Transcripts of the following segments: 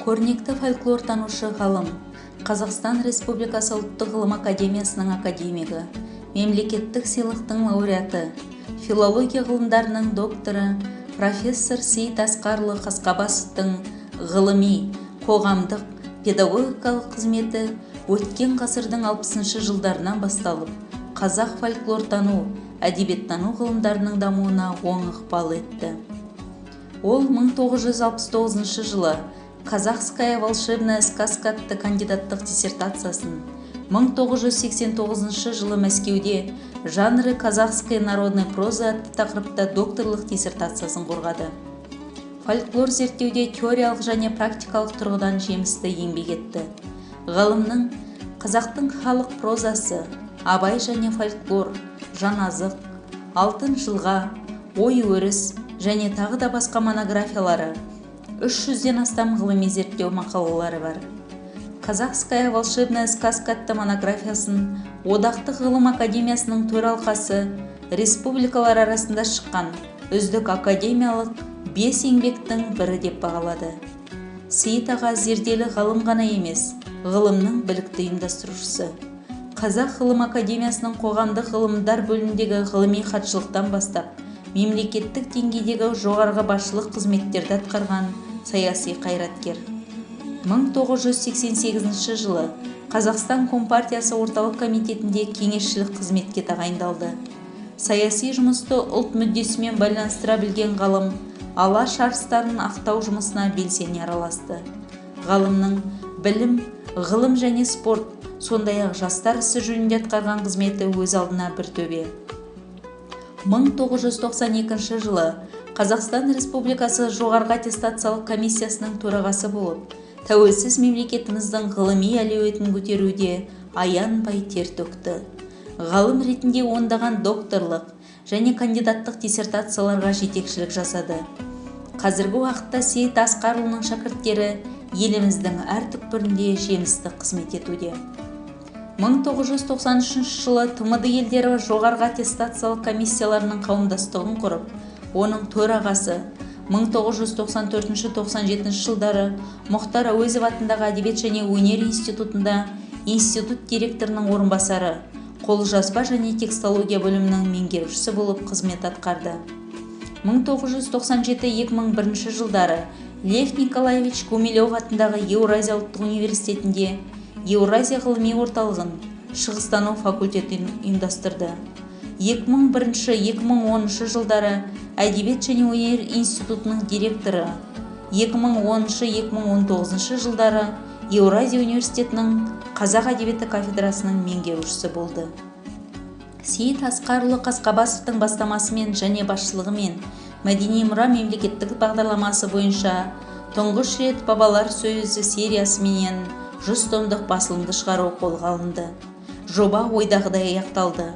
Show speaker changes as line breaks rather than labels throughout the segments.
Көрнекті фольклортанушы ғалым, Қазақстан Республикасы ұлттық ғылым академиясының академигі, мемлекеттік сыйлықтың лауреаты, филология ғылымдарының докторы, профессор Сейіт Асқарұлы Қасқабасовтың ғылыми, қоғамдық, педагогикалық қызметі өткен ғасырдың 60 жылдарынан басталып, қазақ фольклортану, әдебиеттану ғылымдарының дамуына оң ықпал етті. Ол 1969 жылы «Казахская волшебная сказка» атты кандидаттық диссертациясын, 1989 жылы Мәскеуде «Жанры казахской народной прозы» атты тақырыпта докторлық диссертациясын қорғады. Фольклор зерттеуде теориялық және практикалық тұрғыдан жемісті еңбек етті. Ғалымның қазақтың халық прозасы, абай және фольклор, жаназық, алтын жылға, ой өріс және тағы да басқа монографиялары, 300-ден астам ғылыми зерттеу мақалалары бар. «Казахская волшебная сказка» атты монографиясын Одақтық ғылым академиясының төралқасы республикалар арасында шыққан үздік академиялық 5 еңбектің бірі деп бағалады. Сейіт аға зерделі ғалым ғана емес, ғылымның білікті ұйымдастырушысы. Қазақ ғылым академиясының қоғамдық ғылымдар бөліміндегі ғылыми хатшылықтан бастап, мемлекеттік деңгейдегі жоғарғы басшылық қызметтерді атқарған саяси қайраткер. 1988 жылы Қазақстан Компартиясы орталық комитетінде кеңесшілік қызметке тағайындалды. Саяси жұмысты ұлт мүддесімен байланыстыра білген ғалым алаш арыстарын ақтау жұмысына белсене араласты. Ғалымның білім, ғылым және спорт, сондай-ақ жастар ісі жөнінде атқарған қызметі өз алдына бір төбе. 1992 жылы Қазақстан Республикасы жоғарғы аттестациялық комиссиясының төрағасы болып, тәуелсіз мемлекетіміздің ғылыми әлеуетін көтеруде аянбай тер төкті. Ғалым ретінде ондаған докторлық және кандидаттық диссертацияларға жетекшілік жасады. Қазіргі уақытта Сейіт Асқарұлының шәкірттері еліміздің әр түкпірінде жемісті қызмет етуде. 1993 жылы ТМД елдері жоғарғы аттестациялық комиссияларының қауымдастығын құрып, оның төрағасы 1994-97 жылдары Мұхтар Әуезов атындағы әдебиет және өнер институтында институт директорының орынбасары, қолжазба және текстология бөлімінің меңгерушісі болып қызмет атқарды. 1997-2001 жылдары Лев Николаевич Гумилев атындағы Еуразия ұлттық университетінде Еуразия ғылыми орталығын шығыстану факультетін ұйымдастырды. 2001-2010 жылдары әдебиет және өнер институтының директоры, 2010-2019 жылдары Еуразия университетінің қазақ әдебиеті кафедрасының меңгерушісі болды. Сейіт Асқарұлы Қасқабасовтың бастамасымен және басшылығымен мәдени мұра мемлекеттік бағдарламасы бойынша тұңғыш рет бабалар сөзі сериясымен 100 томдық басылымды шығару қолға алынды. Жоба ойдағыдай аяқталды.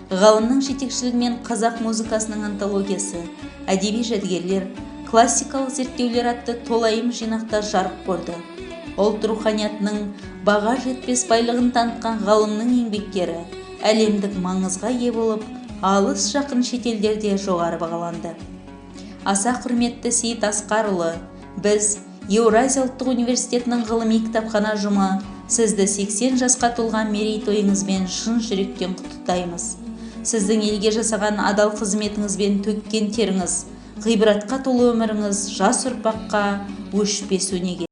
Ғалымның жетекшілігімен қазақ музыкасының антологиясы, әдеби жәдігерлер, классикалық зерттеулер атты толайым жинақта жарық көрді. Ұлт руханиятының баға жетпес байлығын танытқан ғалымның еңбектері әлемдік маңызға ие болып, алыс жақын шетелдерде жоғары бағаланды. Аса құрметті Сейіт Асқарұлы, біз Еуразия ұлттық университетінің ғылыми кітапхана ұжымы сізді 80 жасқа толған мерейтойыңызбен шын жүректен құттықтаймыз. Сіздің елге жасаған адал қызметіңіз бен төккен теріңіз, ғибратқа толы өміріңіз жас ұрпаққа өшпес өнеге.